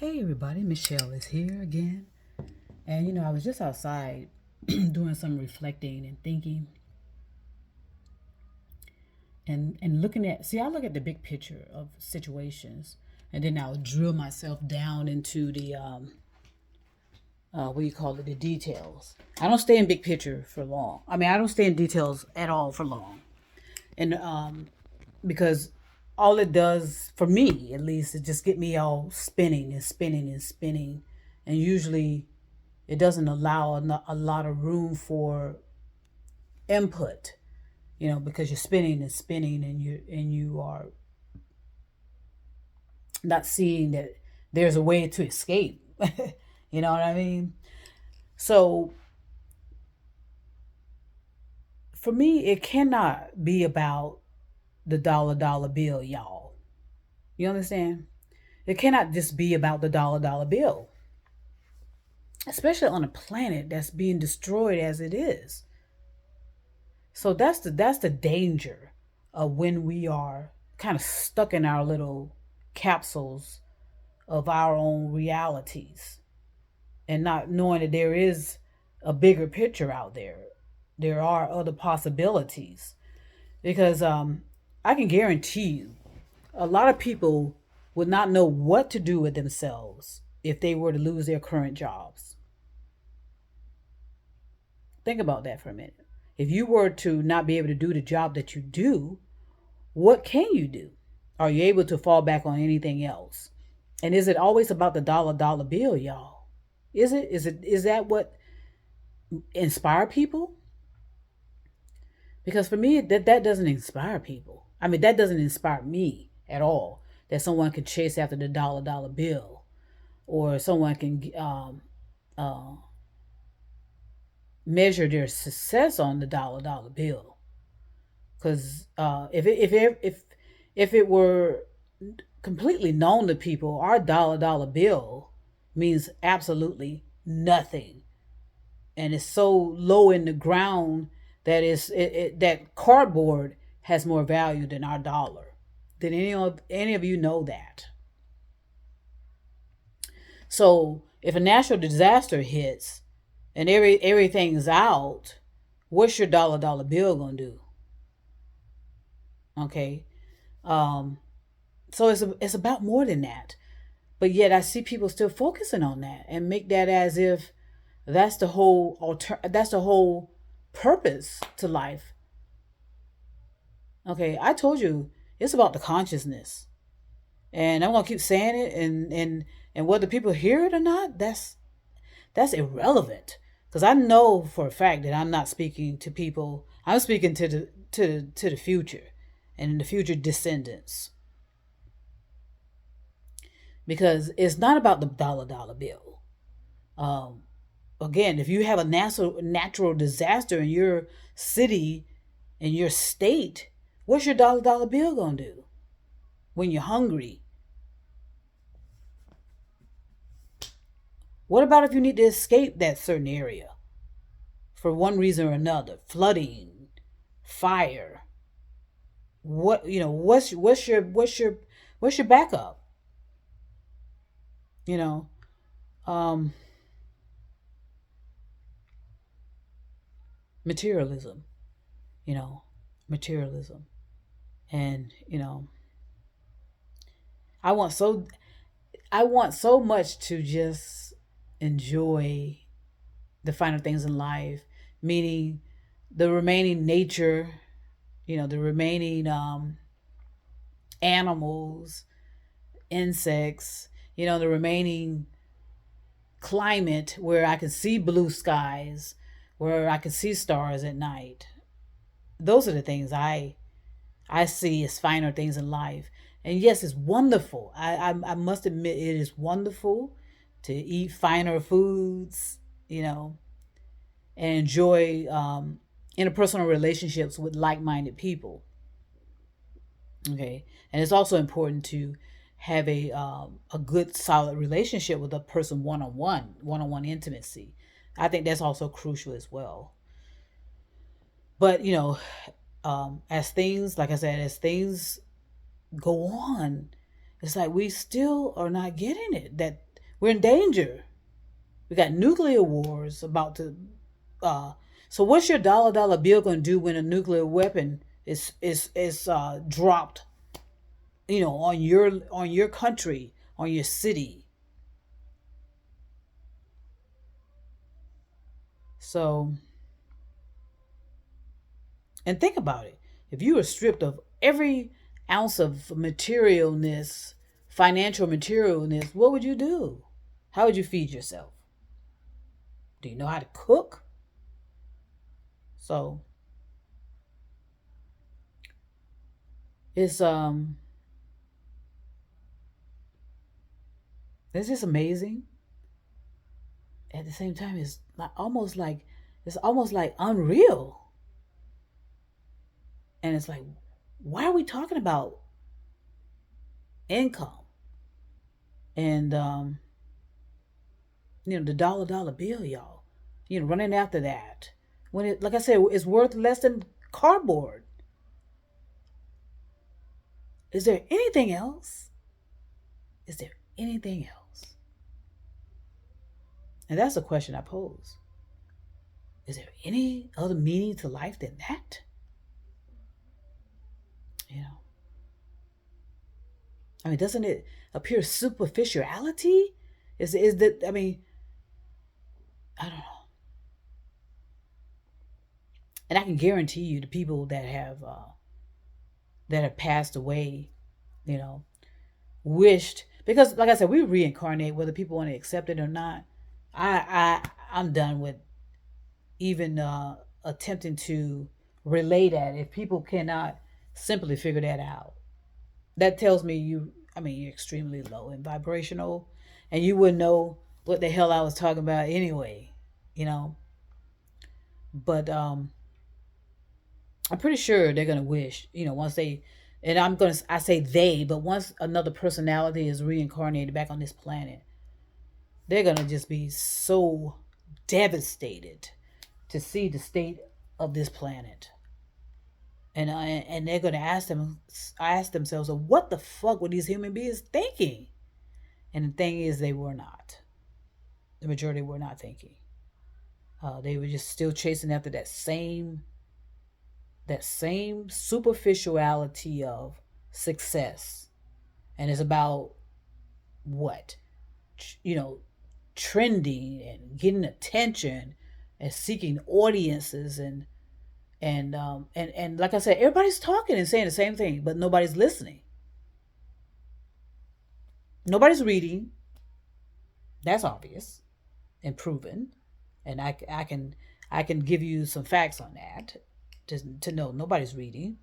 Hey everybody, Michelle is here again. And I was just outside doing some reflecting and thinking and looking at I look at the big picture of situations, and then I'll drill myself down into the what do you call it, the details. I don't stay in big picture for long. I don't stay in details at all for long. And because all it does for me, at least, is just get me all spinning and spinning and spinning, and usually it doesn't allow a lot of room for input, because you're spinning and spinning, and you are not seeing that there's a way to escape. You know what I mean? So for me, it cannot be about the dollar bill, y'all. You understand? It cannot just be about the dollar bill, especially on a planet that's being destroyed as it is. So that's the danger of when we are kind of stuck in our little capsules of our own realities, and not knowing that there is a bigger picture out there. There are other possibilities, because I can guarantee you a lot of people would not know what to do with themselves if they were to lose their current jobs. Think about that for a minute. If you were to not be able to do the job that you do, what can you do? Are you able to fall back on anything else? And is it always about the dollar bill, y'all? Is that what inspire people? Because for me, that doesn't inspire people. That doesn't inspire me at all. That someone can chase after the dollar bill, or someone can uh, measure their success on the dollar bill. Because if it were completely known to people, our dollar bill means absolutely nothing, and it's so low in the ground that that cardboard has more value than our dollar. Did any of you know that? So if a natural disaster hits and everything's out, what's your dollar bill gonna do? Okay, um, so it's about more than that. But yet I see people still focusing on that and make that as if that's the whole purpose to life. Okay, I told you it's about the consciousness, and I'm gonna keep saying it, and whether people hear it or not, that's irrelevant. Because I know for a fact that I'm not speaking to people. I'm speaking to the future, and the future descendants, because it's not about the dollar bill. Um, Again, if you have a natural disaster in your city, in your state, what's your dollar bill gonna do when you're hungry? What about if you need to escape that certain area for one reason or another? Flooding, fire. What's your backup? You know, um, materialism. You know, materialism, and I want so I want so much to just enjoy the finer things in life, meaning the remaining nature, the remaining animals, insects, the remaining climate where I can see blue skies, where I can see stars at night. Those are the things I see as finer things in life. And yes, it's wonderful. I must admit, it is wonderful to eat finer foods, and enjoy interpersonal relationships with like minded people. Okay. And it's also important to have a good, solid relationship with a person one on one intimacy. I think that's also crucial as well. But, as things, like I said, as things go on, it's like we still are not getting it. We're in danger. We got nuclear wars about to. Uh, so what's your dollar bill going to do when a nuclear weapon is dropped? On your country, on your city. So, and think about it. If you were stripped of every ounce of materialness, financial materialness, what would you do? How would you feed yourself? Do you know how to cook? So it's it's just amazing. At the same time, it's almost like unreal. And it's like, why are we talking about income and the dollar bill, y'all? Running after that when it, like I said, it's worth less than cardboard. Is there anything else? Is there anything else? And that's the question I pose. Is there any other meaning to life than that? You know, I mean, doesn't it appear superficiality? Is that? I mean, I don't know. And I can guarantee you, the people that have passed away, you know, wished, because like I said, we reincarnate whether people want to accept it or not. I'm done with even attempting to relay that if people cannot simply figure that out. That tells me you're extremely low in vibrational, and you wouldn't know what the hell I was talking about anyway, you know. But I'm pretty sure they're gonna wish, once they, and I say they, but once another personality is reincarnated back on this planet, they're gonna just be so devastated to see the state of this planet, and they're gonna ask themselves, well, what the fuck were these human beings thinking? And the thing is, they were not. The majority were not thinking. They were just still chasing after that same superficiality of success, and it's about what, you know trending and getting attention and seeking audiences, and like I said, everybody's talking and saying the same thing, but nobody's listening. Nobody's reading. That's obvious and proven, and I can give you some facts on that to know nobody's reading.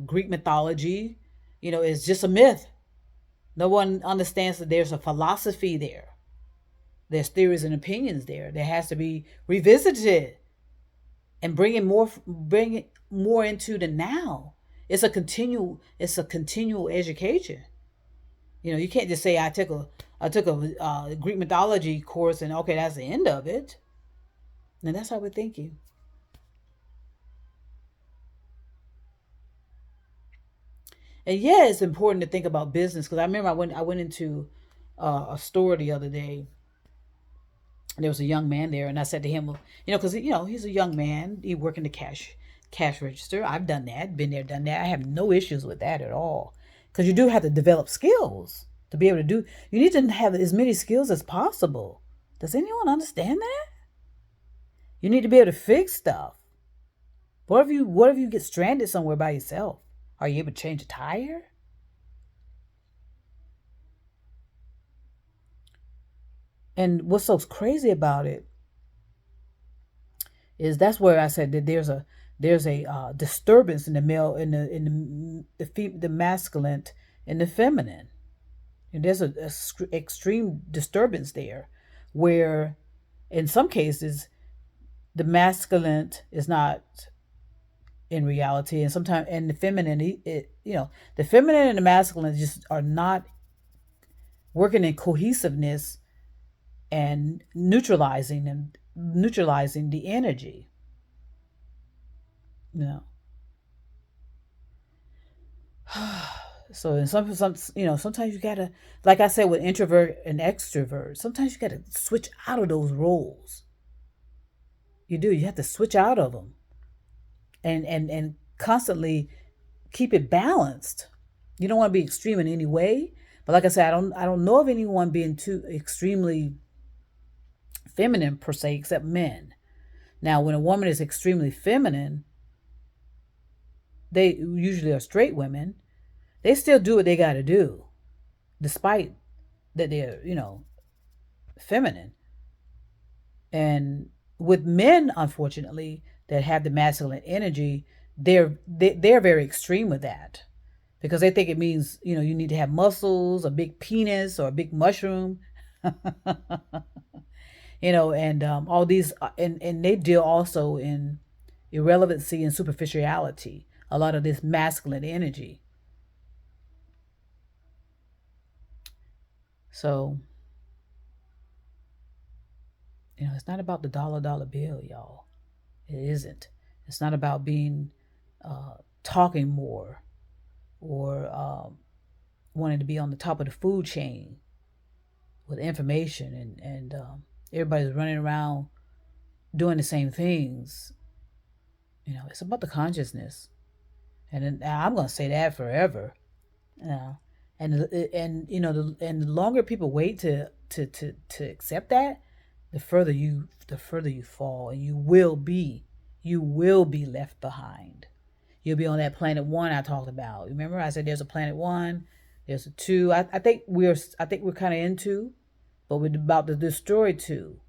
Greek mythology, is just a myth. No one understands that there's a philosophy there. There's theories and opinions there that has to be revisited and bring it more into the now. It's a continual education. You can't just say I took a Greek mythology course and okay, that's the end of it. And that's how we're thinking. And yeah, it's important to think about business, because I remember I went into a store the other day. And there was a young man there, and I said to him, because he's a young man, he working the cash register. I've done that, been there, done that. I have no issues with that at all, because you do have to develop skills to be able to do. You need to have as many skills as possible. Does anyone understand that? You need to be able to fix stuff. What if you get stranded somewhere by yourself? Are you able to change a tire? And what's so crazy about it is that's where I said that there's a disturbance in the male, in the masculine and the feminine, and there's a extreme disturbance there, where in some cases the masculine is not in reality, and sometimes, and the feminine, the feminine and the masculine just are not working in cohesiveness and neutralizing the energy. You know, So in some sometimes you gotta, like I said, with introvert and extrovert, sometimes you gotta switch out of those roles. You do. You have to switch out of them and constantly keep it balanced. You don't want to be extreme in any way. But like I said, I don't know of anyone being too extremely feminine per se, except men. Now, when a woman is extremely feminine, they usually are straight women. They still do what they got to do, despite that they're feminine. And with men, unfortunately, that have the masculine energy, they're very extreme with that because they think it means you need to have muscles, a big penis, or a big mushroom. And all these and they deal also in irrelevancy and superficiality, a lot of this masculine energy. So it's not about the dollar bill, y'all. It isn't. It's not about being talking more or wanting to be on the top of the food chain with information, and everybody's running around doing the same things. It's about the consciousness, and I'm gonna say that forever. Yeah, and the longer people wait to accept that, the further you fall, and you will be left behind. You'll be on that planet one I talked about. Remember, I said there's a planet one, there's a two. I think we're kind of into, but we're about to destroy two.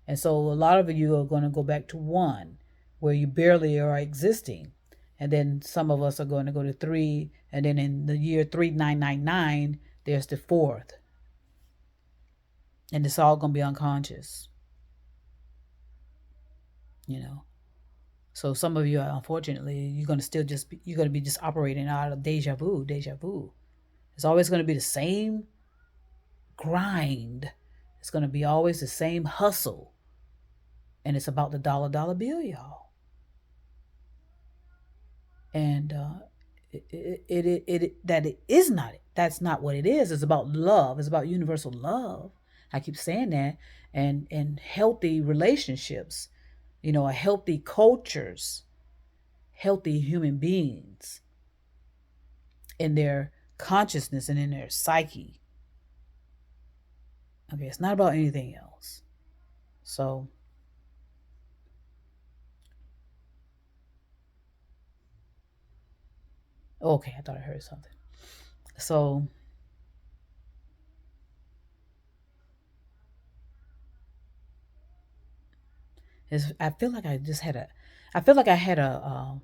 And so a lot of you are going to go back to one, where you barely are existing. And then some of us are going to go to three. And then in the year 3999, there's the fourth. And it's all going to be unconscious. So some of you, unfortunately, you're going to you're going to be just operating out of deja vu. It's always going to be the same grind. It's going to be always the same hustle. And it's about the dollar bill, y'all. And that's not what it is. It's about love. It's about universal love. I keep saying that. And healthy relationships, healthy cultures, healthy human beings in their consciousness and in their psyche. Okay, it's not about anything else. So okay, I thought I heard something. So I feel like I had a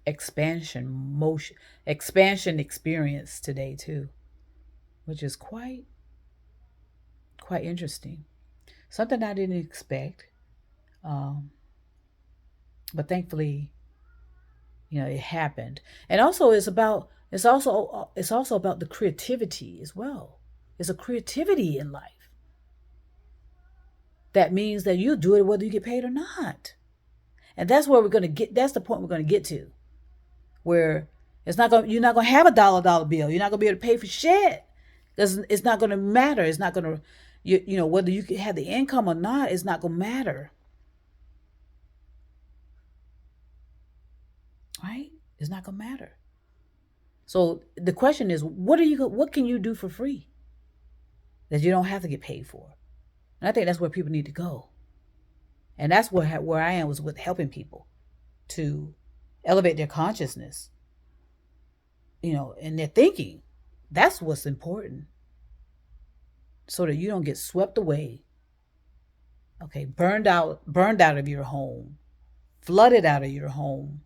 expansion experience today too, which is quite interesting. Something I didn't expect, um, but thankfully, it happened. And also, it's also about the creativity as well. There's a creativity in life that means that you do it whether you get paid or not. And that's where we're going to get. That's the point we're going to get to, where you're not going to have a dollar bill. You're not going to be able to pay for shit. It's not going to matter. It's not going to, whether you have the income or not, it's not going to matter. Right? It's not going to matter. So the question is, what can you do for free that you don't have to get paid for? And I think that's where people need to go. And that's where I am, was with helping people to elevate their consciousness, and their thinking. That's what's important, so that you don't get swept away. Okay, burned out of your home, flooded out of your home.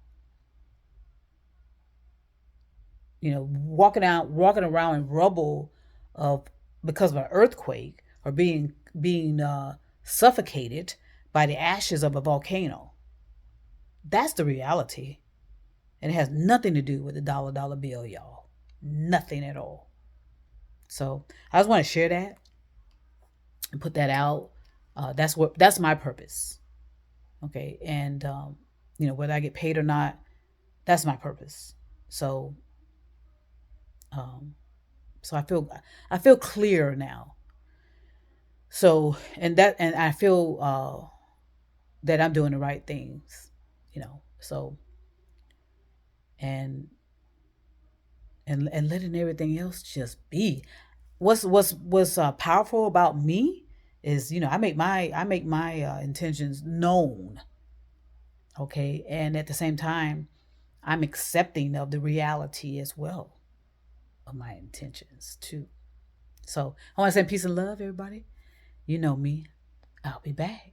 Walking around in rubble of because of an earthquake, or being suffocated by the ashes of a volcano. That's the reality. And it has nothing to do with the dollar bill, y'all. Nothing at all. So I just want to share that and put that out. That's my purpose. Okay. And, whether I get paid or not, that's my purpose. So Um, so I feel clear now. So and I feel that I'm doing the right things, So and and letting everything else just be. What's powerful about me is, I make my intentions known, okay, and at the same time I'm accepting of the reality as well of my intentions too. So I want to say peace and love, everybody. You know me. I'll be back.